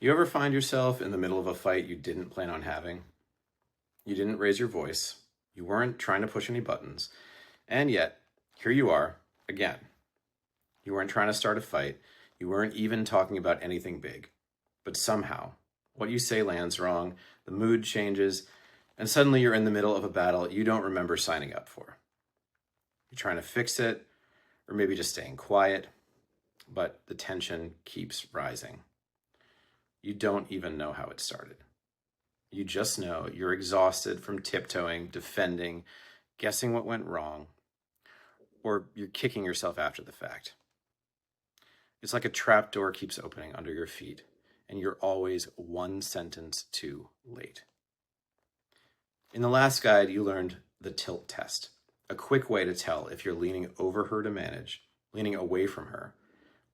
You ever find yourself in the middle of a fight you didn't plan on having? You didn't raise your voice, you weren't trying to push any buttons, and yet, here you are, again. You weren't trying to start a fight, you weren't even talking about anything big. But somehow, what you say lands wrong, the mood changes, and suddenly you're in the middle of a battle you don't remember signing up for. You're trying to fix it, or maybe just staying quiet, but the tension keeps rising. You don't even know how it started. You just know you're exhausted from tiptoeing, defending, guessing what went wrong, or you're kicking yourself after the fact. It's like a trap door keeps opening under your feet, and you're always one sentence too late. In the last guide, you learned the tilt test, a quick way to tell if you're leaning over her to manage, leaning away from her,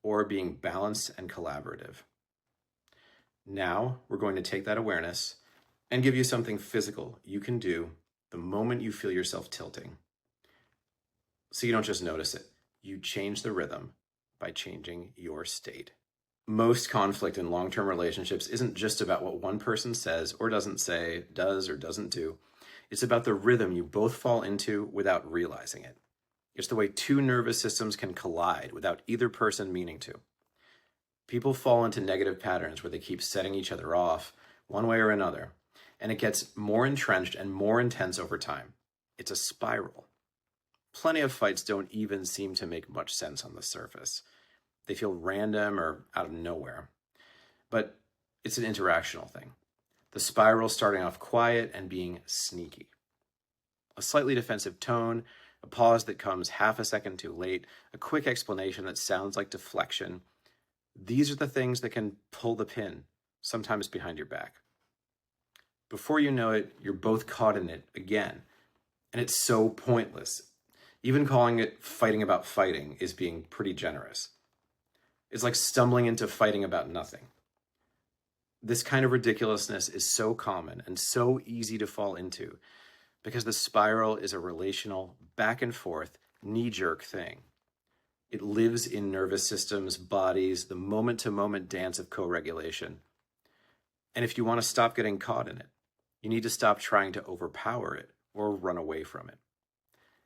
or being balanced and collaborative. Now we're going to take that awareness and give you something physical you can do the moment you feel yourself tilting. So you don't just notice it, you change the rhythm by changing your state. Most conflict in long-term relationships isn't just about what one person says or doesn't say, does or doesn't do. It's about the rhythm you both fall into without realizing it. It's the way two nervous systems can collide without either person meaning to. People fall into negative patterns where they keep setting each other off one way or another, and it gets more entrenched and more intense over time. It's a spiral. Plenty of fights don't even seem to make much sense on the surface. They feel random or out of nowhere. But it's an interactional thing. The spiral starting off quiet and being sneaky. A slightly defensive tone, a pause that comes half a second too late, a quick explanation that sounds like deflection. These are the things that can pull the pin, sometimes behind your back. Before you know it, you're both caught in it again. And it's so pointless. Even calling it fighting about fighting is being pretty generous. It's like stumbling into fighting about nothing. This kind of ridiculousness is so common and so easy to fall into because the spiral is a relational, back and forth, knee-jerk thing. It lives in nervous systems, bodies, the moment-to-moment dance of co-regulation. And if you want to stop getting caught in it, you need to stop trying to overpower it or run away from it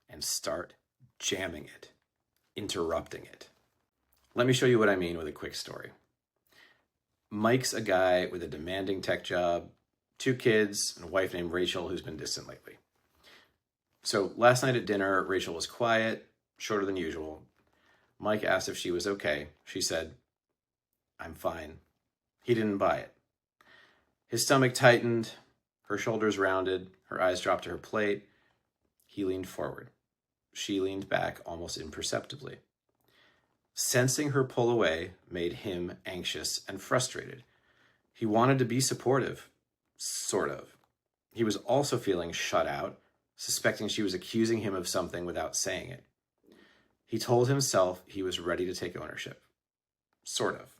and start jamming it, interrupting it. Let me show you what I mean with a quick story. Mike's a guy with a demanding tech job, 2 kids, and a wife named Rachel who's been distant lately. So last night at dinner, Rachel was quiet, shorter than usual. Mike asked if she was okay. She said, "I'm fine." He didn't buy it. His stomach tightened, her shoulders rounded, her eyes dropped to her plate. He leaned forward. She leaned back almost imperceptibly. Sensing her pull away made him anxious and frustrated. He wanted to be supportive, sort of. He was also feeling shut out, suspecting she was accusing him of something without saying it. He told himself he was ready to take ownership. Sort of.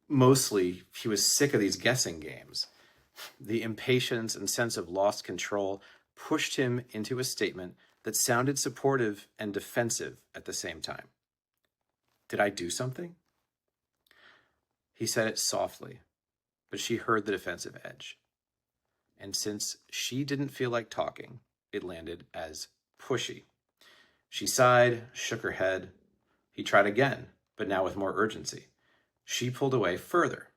Mostly, he was sick of these guessing games. The impatience and sense of lost control pushed him into a statement that sounded supportive and defensive at the same time. "Did I do something?" He said it softly, but she heard the defensive edge. And since she didn't feel like talking, it landed as pushy. She sighed, shook her head. He tried again, but now with more urgency. She pulled away further.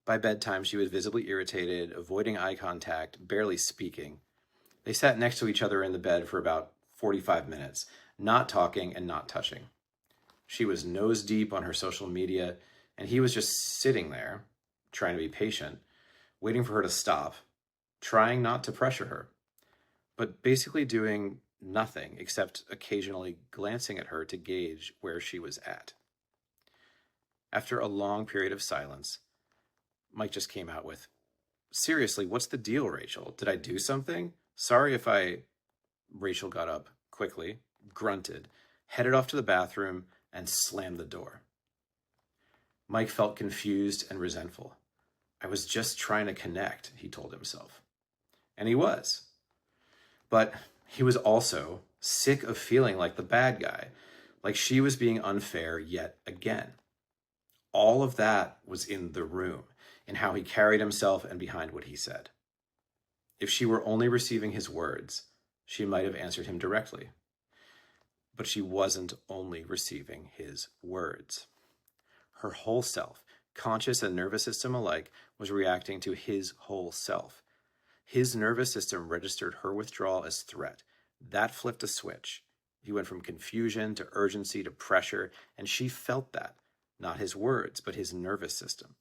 By bedtime, she was visibly irritated, avoiding eye contact, barely speaking. They sat next to each other in the bed for about 45 minutes, not talking and not touching. She was nose deep on her social media, and he was just sitting there, trying to be patient, waiting for her to stop, trying not to pressure her, but basically doing nothing except occasionally glancing at her to gauge where she was at. After a long period of silence, Mike just came out with, "Seriously, what's the deal, Rachel? Did I do something? Sorry if I..." Rachel got up quickly, grunted, headed off to the bathroom, and slammed the door. Mike felt confused and resentful. "I was just trying to connect," he told himself. And he was. But he was also sick of feeling like the bad guy, like she was being unfair yet again. all of that was in the room, in how he carried himself and behind what he said. If she were only receiving his words, she might have answered him directly. But she wasn't only receiving his words. Her whole self, conscious and nervous system alike, was reacting to his whole self. His nervous system registered her withdrawal as threat. That flipped a switch. He went from confusion to urgency to pressure, and she felt that. Not his words, but his nervous system.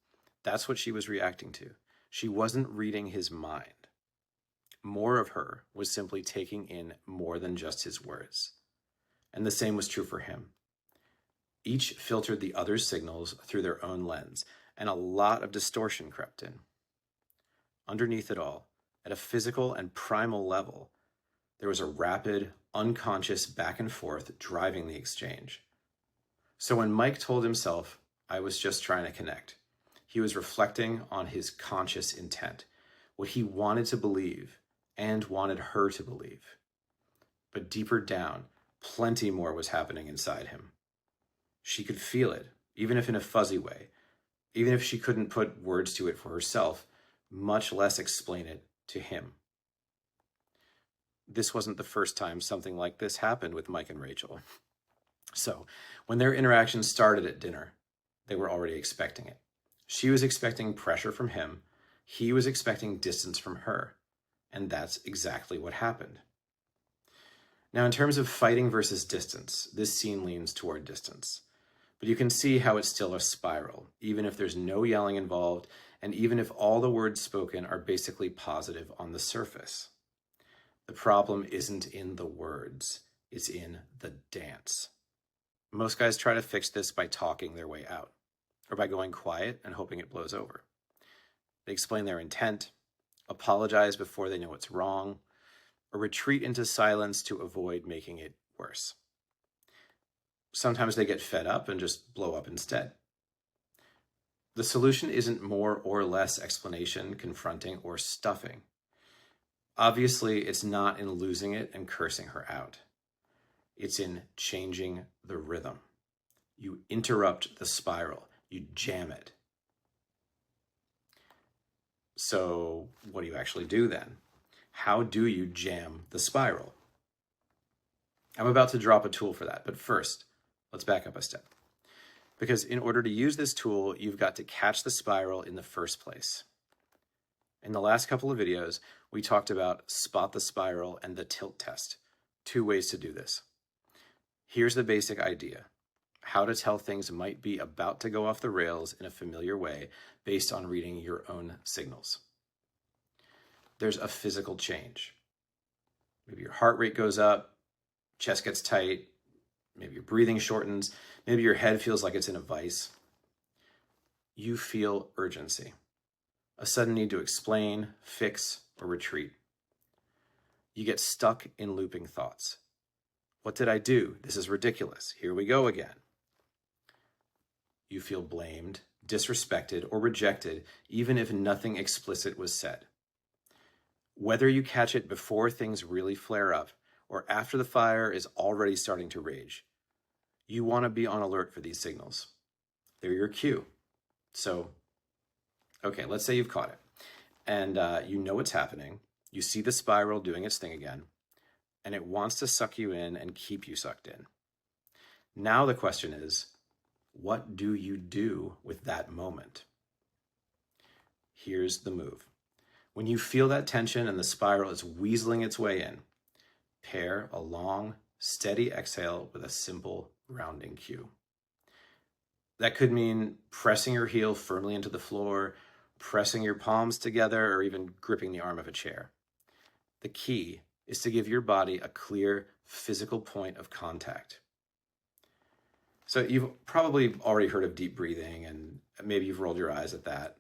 That's what she was reacting to. She wasn't reading his mind. More of her was simply taking in more than just his words. And the same was true for him. Each filtered the other's signals through their own lens, and a lot of distortion crept in. Underneath it all, at a physical and primal level, there was a rapid, unconscious back and forth driving the exchange. So when Mike told himself, "I was just trying to connect," he was reflecting on his conscious intent, what he wanted to believe and wanted her to believe. But deeper down, plenty more was happening inside him. She could feel it, even if in a fuzzy way, even if she couldn't put words to it for herself, much less explain it to him. This wasn't the first time something like this happened with Mike and Rachel. So, when their interaction started at dinner, they were already expecting it. She was expecting pressure from him. He was expecting distance from her. And that's exactly what happened. Now, in terms of fighting versus distance, this scene leans toward distance. But you can see how it's still a spiral, even if there's no yelling involved, and even if all the words spoken are basically positive on the surface. The problem isn't in the words, it's in the dance. Most guys try to fix this by talking their way out, or by going quiet and hoping it blows over. They explain their intent, apologize before they know it's wrong, or retreat into silence to avoid making it worse. Sometimes they get fed up and just blow up instead. The solution isn't more or less explanation, confronting, or stuffing. Obviously, it's not in losing it and cursing her out. It's in changing the rhythm. You interrupt the spiral. You jam it. So what do you actually do then? How do you jam the spiral? I'm about to drop a tool for that, but first, let's back up a step. Because in order to use this tool, you've got to catch the spiral in the first place. In the last couple of videos, we talked about spot the spiral and the tilt test. 2 ways to do this. Here's the basic idea. How to tell things might be about to go off the rails in a familiar way based on reading your own signals. There's a physical change. Maybe your heart rate goes up, chest gets tight, maybe your breathing shortens, maybe your head feels like it's in a vice. You feel urgency, a sudden need to explain, fix, or retreat. You get stuck in looping thoughts. What did I do? This is ridiculous. Here we go again. You feel blamed, disrespected, or rejected, even if nothing explicit was said. Whether you catch it before things really flare up or after the fire is already starting to rage, you want to be on alert for these signals. They're your cue. So, okay, let's say you've caught it and you know what's happening. You see the spiral doing its thing again, and it wants to suck you in and keep you sucked in. Now the question is, what do you do with that moment? Here's the move. When you feel that tension and the spiral is weaseling its way in, pair a long, steady exhale with a simple grounding cue. That could mean pressing your heel firmly into the floor, pressing your palms together, or even gripping the arm of a chair. The key is to give your body a clear physical point of contact. So you've probably already heard of deep breathing, and maybe you've rolled your eyes at that.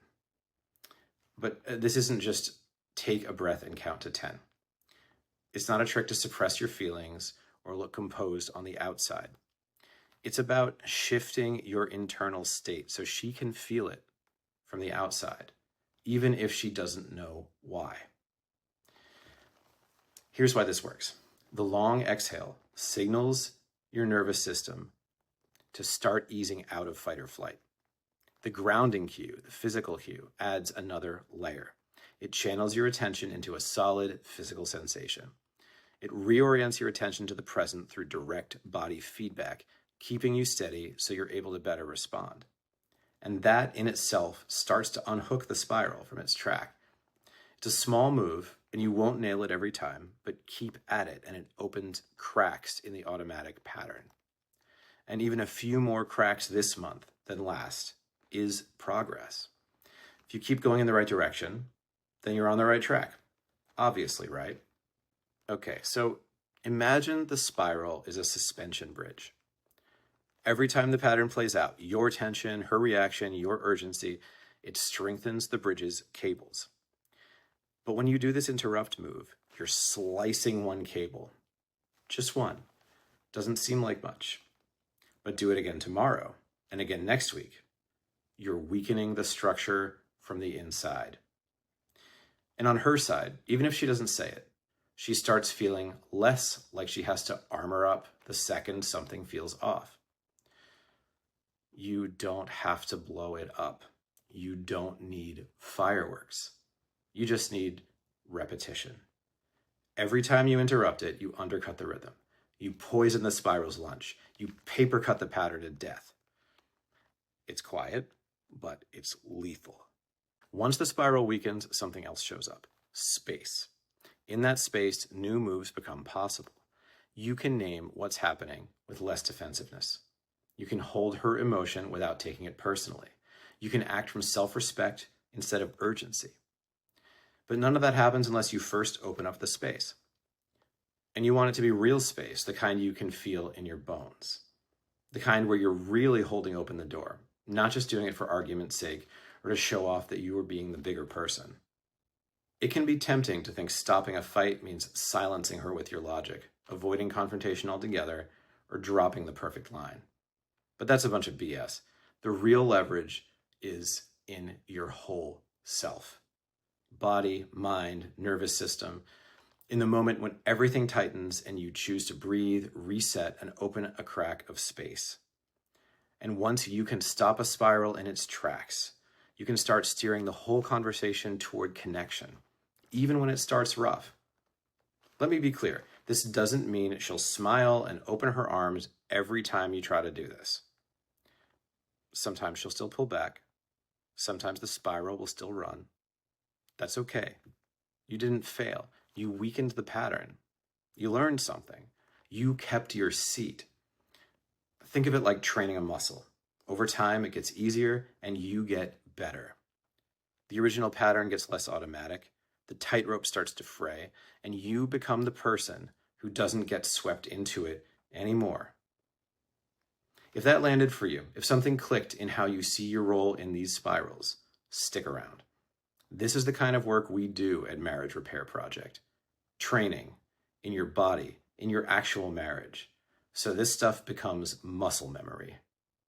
But this isn't just take a breath and count to 10. It's not a trick to suppress your feelings or look composed on the outside. It's about shifting your internal state so she can feel it from the outside, even if she doesn't know why. Here's why this works. The long exhale signals your nervous system to start easing out of fight or flight. The grounding cue, the physical cue, adds another layer. It channels your attention into a solid physical sensation. It reorients your attention to the present through direct body feedback, keeping you steady so you're able to better respond. And that in itself starts to unhook the spiral from its track. It's a small move, and you won't nail it every time, but keep at it, and it opens cracks in the automatic pattern. And even a few more cracks this month than last is progress. If you keep going in the right direction, then you're on the right track. Obviously, right? Okay, so imagine the spiral is a suspension bridge. Every time the pattern plays out, your tension, her reaction, your urgency, it strengthens the bridge's cables. But when you do this interrupt move, you're slicing one cable. Just one. Doesn't seem like much. But do it again tomorrow, and again next week. You're weakening the structure from the inside. And on her side, even if she doesn't say it, she starts feeling less like she has to armor up the second something feels off. You don't have to blow it up. You don't need fireworks. You just need repetition. Every time you interrupt it, you undercut the rhythm. You poison the spiral's lunch. You paper cut the pattern to death. It's quiet, but it's lethal. Once the spiral weakens, something else shows up. Space. In that space, new moves become possible. You can name what's happening with less defensiveness. You can hold her emotion without taking it personally. You can act from self-respect instead of urgency. But none of that happens unless you first open up the space. And you want it to be real space, the kind you can feel in your bones. The kind where you're really holding open the door, not just doing it for argument's sake or to show off that you are being the bigger person. It can be tempting to think stopping a fight means silencing her with your logic, avoiding confrontation altogether, or dropping the perfect line. But that's a bunch of BS. The real leverage is in your whole self. Body, mind, nervous system. In the moment when everything tightens and you choose to breathe, reset, and open a crack of space. And once you can stop a spiral in its tracks, you can start steering the whole conversation toward connection, even when it starts rough. Let me be clear. This doesn't mean she'll smile and open her arms every time you try to do this. Sometimes she'll still pull back. Sometimes the spiral will still run. That's okay. You didn't fail. You weakened the pattern. You learned something. You kept your seat. Think of it like training a muscle. Over time, it gets easier and you get better. The original pattern gets less automatic. The tightrope starts to fray, and you become the person who doesn't get swept into it anymore. If that landed for you, if something clicked in how you see your role in these spirals, stick around. This is the kind of work we do at Marriage Repair Project. Training in your body, in your actual marriage. So this stuff becomes muscle memory.